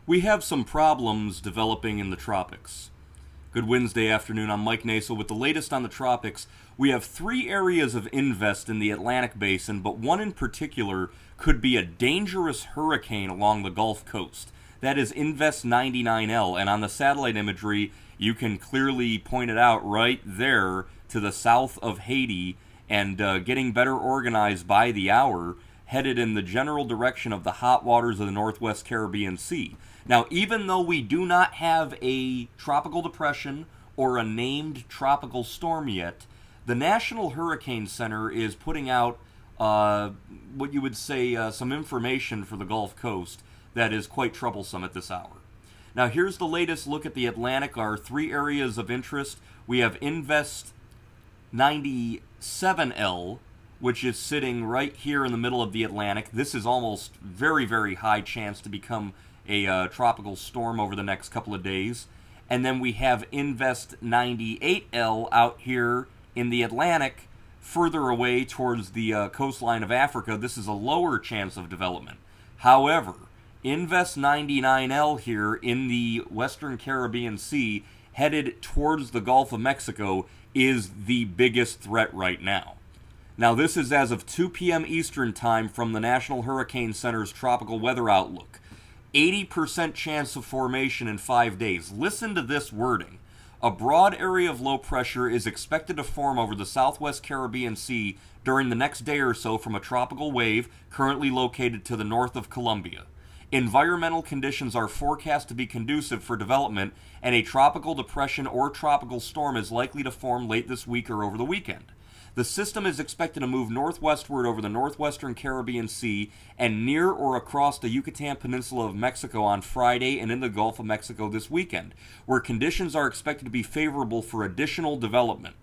We have some problems developing in the tropics. Good Wednesday afternoon, I'm Mike Nasel with the latest on the tropics. We have 3 areas of invest in the Atlantic Basin, but one in particular could be a dangerous hurricane along the Gulf Coast. That is Invest 99L, and on the satellite imagery, you can clearly point it out right there to the south of Haiti, and getting better organized by the hour, headed in the general direction of the hot waters of the Northwest Caribbean Sea. Now, even though we do not have a tropical depression or a named tropical storm yet, the National Hurricane Center is putting out what you would say some information for the Gulf Coast that is quite troublesome at this hour. Now, here's the latest look at the Atlantic. Our 3 areas of interest. We have Invest 97L, which is sitting right here in the middle of the Atlantic. This is almost very, very high chance to become a tropical storm over the next couple of days. And then we have Invest 98L out here in the Atlantic, further away towards the coastline of Africa. This is a lower chance of development. However, Invest 99L here in the Western Caribbean Sea, headed towards the Gulf of Mexico, is the biggest threat right now. Now, this is as of 2 p.m. Eastern Time from the National Hurricane Center's tropical weather outlook. 80% chance of formation in 5 days. Listen to this wording. A broad area of low pressure is expected to form over the southwest Caribbean Sea during the next day or so from a tropical wave currently located to the north of Colombia. Environmental conditions are forecast to be conducive for development, and a tropical depression or tropical storm is likely to form late this week or over the weekend. The system is expected to move northwestward over the northwestern Caribbean Sea and near or across the Yucatan Peninsula of Mexico on Friday and in the Gulf of Mexico this weekend, where conditions are expected to be favorable for additional development.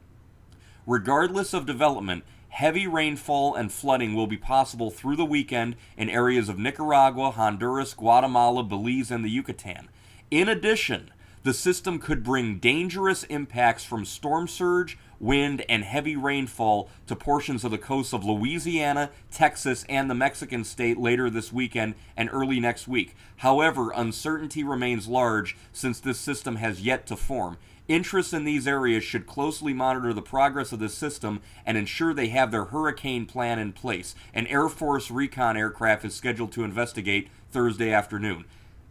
Regardless of development, heavy rainfall and flooding will be possible through the weekend in areas of Nicaragua, Honduras, Guatemala, Belize, and the Yucatan. In addition, the system could bring dangerous impacts from storm surge, wind, and heavy rainfall to portions of the coasts of Louisiana, Texas, and the Mexican state later this weekend and early next week. However, uncertainty remains large since this system has yet to form. Interests in these areas should closely monitor the progress of the system and ensure they have their hurricane plan in place. An Air Force recon aircraft is scheduled to investigate Thursday afternoon.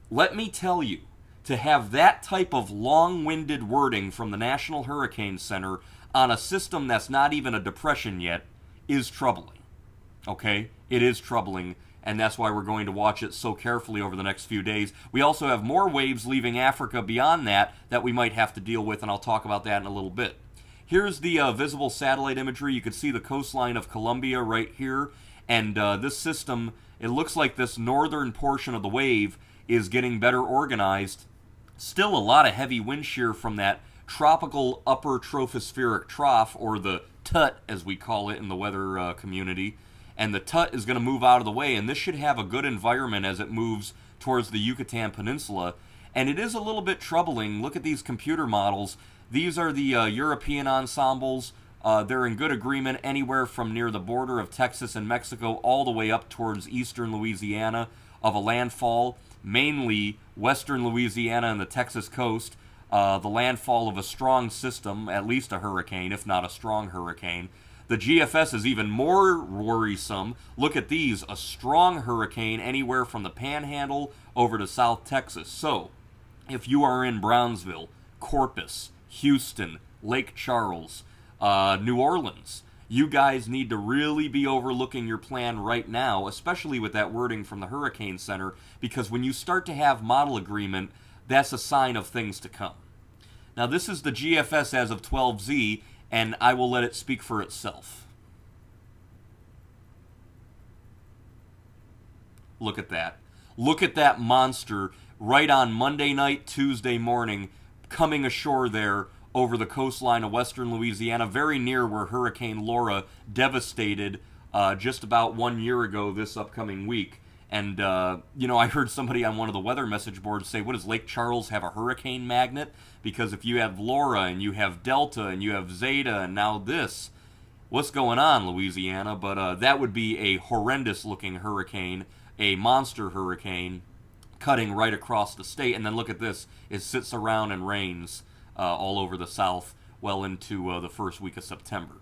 Let me tell you, to have that type of long-winded wording from the National Hurricane Center on a system that's not even a depression yet is troubling. Okay? It is troubling, and that's why we're going to watch it so carefully over the next few days. We also have more waves leaving Africa beyond that we might have to deal with, and I'll talk about that in a little bit. Here's the visible satellite imagery. You can see the coastline of Colombia right here, and this system, it looks like this northern portion of the wave is getting better organized. Still a lot of heavy wind shear from that tropical upper tropospheric trough, or the TUT as we call it in the weather community. And the TUT is going to move out of the way, and this should have a good environment as it moves towards the Yucatan Peninsula. And it is a little bit troubling. Look at these computer models. These are the European ensembles. They're in good agreement anywhere from near the border of Texas and Mexico all the way up towards eastern Louisiana of a landfall, mainly western Louisiana and the Texas coast. The landfall of a strong system, at least a hurricane, if not a strong hurricane. The GFS is even more worrisome. Look at these, a strong hurricane anywhere from the Panhandle over to South Texas. So, if you are in Brownsville, Corpus, Houston, Lake Charles, New Orleans, you guys need to really be overlooking your plan right now, especially with that wording from the Hurricane Center, because when you start to have model agreement, that's a sign of things to come. Now, this is the GFS as of 12Z, and I will let it speak for itself. Look at that. Look at that monster right on Monday night, Tuesday morning, coming ashore there over the coastline of western Louisiana, very near where Hurricane Laura devastated just about 1 year ago this upcoming week. And, I heard somebody on one of the weather message boards say, what, does Lake Charles have a hurricane magnet? Because if you have Laura and you have Delta and you have Zeta and now this, what's going on, Louisiana? But that would be a horrendous-looking hurricane, a monster hurricane. cutting right across the state. And then look at this. It sits around and rains all over the south well into the first week of September.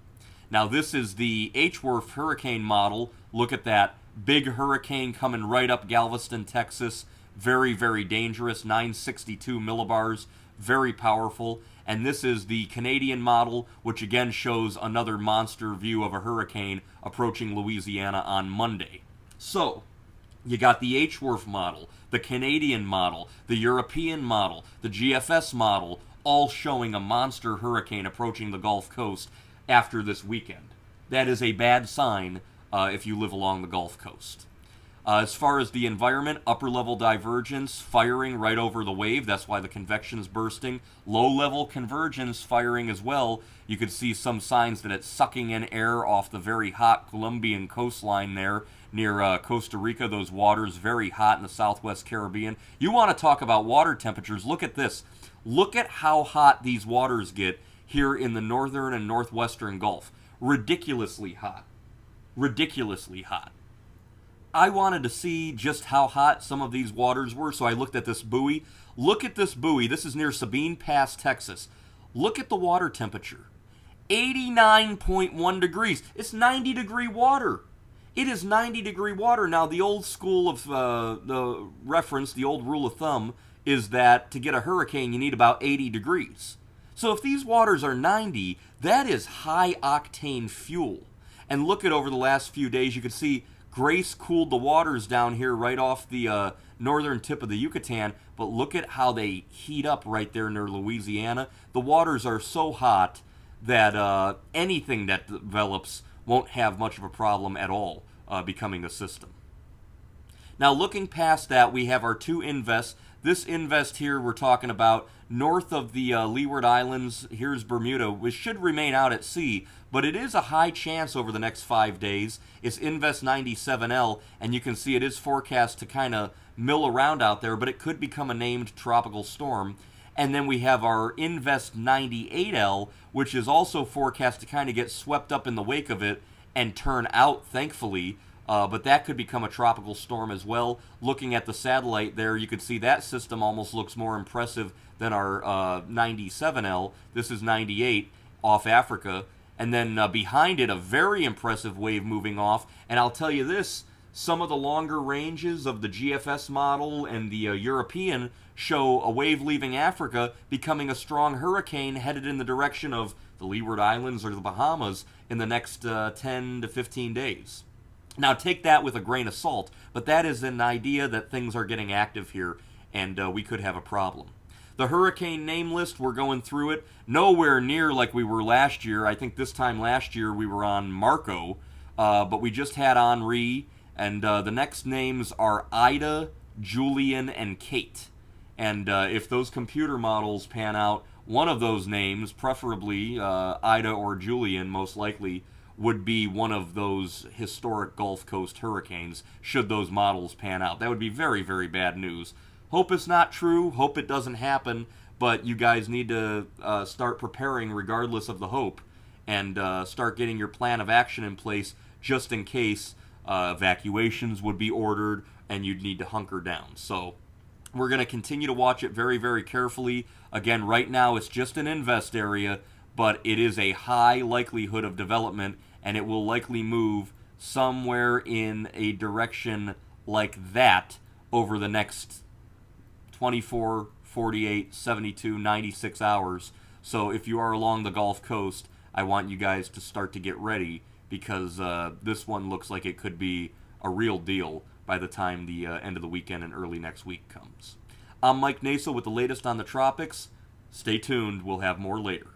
Now, this is the H-Wharf hurricane model. Look at that. Big hurricane coming right up Galveston, Texas. Very, very dangerous. 962 millibars. Very powerful. And this is the Canadian model, which again shows another monster view of a hurricane approaching Louisiana on Monday. So, you got the H-Wharf model, the Canadian model, the European model, the GFS model, all showing a monster hurricane approaching the Gulf Coast after this weekend. That is a bad sign if you live along the Gulf Coast. As far as the environment, upper-level divergence firing right over the wave. That's why the convection is bursting. Low-level convergence firing as well. You could see some signs that it's sucking in air off the very hot Colombian coastline there near Costa Rica. Those waters very hot in the southwest Caribbean. You want to talk about water temperatures. Look at this. Look at how hot these waters get here in the northern and northwestern Gulf. Ridiculously hot. Ridiculously hot. I wanted to see just how hot some of these waters were, so I looked at this buoy. Look at this buoy. This is near Sabine Pass, Texas. Look at the water temperature. 89.1 degrees. It's 90-degree water. It is 90-degree water. Now, the old school of the reference, the old rule of thumb, is that to get a hurricane, you need about 80 degrees. So if these waters are 90, that is high-octane fuel. And look at over the last few days, you can see Grace cooled the waters down here right off the northern tip of the Yucatan, but look at how they heat up right there near Louisiana. The waters are so hot that anything that develops won't have much of a problem at all becoming a system. Now, looking past that, we have our two invests. This invest here we're talking about north of the Leeward Islands. Here's Bermuda, which should remain out at sea, but it is a high chance over the next 5 days. It's Invest 97L, and you can see it is forecast to kind of mill around out there, but it could become a named tropical storm. And then we have our Invest 98L, which is also forecast to kind of get swept up in the wake of it and turn out, thankfully. But that could become a tropical storm as well. Looking at the satellite there, you could see that system almost looks more impressive than our 97L. This is 98 off Africa. And then behind it, a very impressive wave moving off. And I'll tell you this, some of the longer ranges of the GFS model and the European show a wave leaving Africa becoming a strong hurricane headed in the direction of the Leeward Islands or the Bahamas in the next 10 to 15 days. Now, take that with a grain of salt, but that is an idea that things are getting active here, and we could have a problem. The hurricane name list, we're going through it. Nowhere near like we were last year. I think this time last year we were on Marco, but we just had Henri, and the next names are Ida, Julian, and Kate. And if those computer models pan out, one of those names, preferably Ida or Julian, most likely, would be one of those historic Gulf Coast hurricanes, should those models pan out. That would be very, very bad news. Hope it's not true, hope it doesn't happen, but you guys need to start preparing regardless of the hope, and start getting your plan of action in place just in case evacuations would be ordered and you'd need to hunker down. So we're going to continue to watch it very, very carefully. Again, right now it's just an invest area, but it is a high likelihood of development, and it will likely move somewhere in a direction like that over the next 24, 48, 72, 96 hours. So if you are along the Gulf Coast, I want you guys to start to get ready, because this one looks like it could be a real deal by the time the end of the weekend and early next week comes. I'm Mike Naso with the latest on the tropics. Stay tuned. We'll have more later.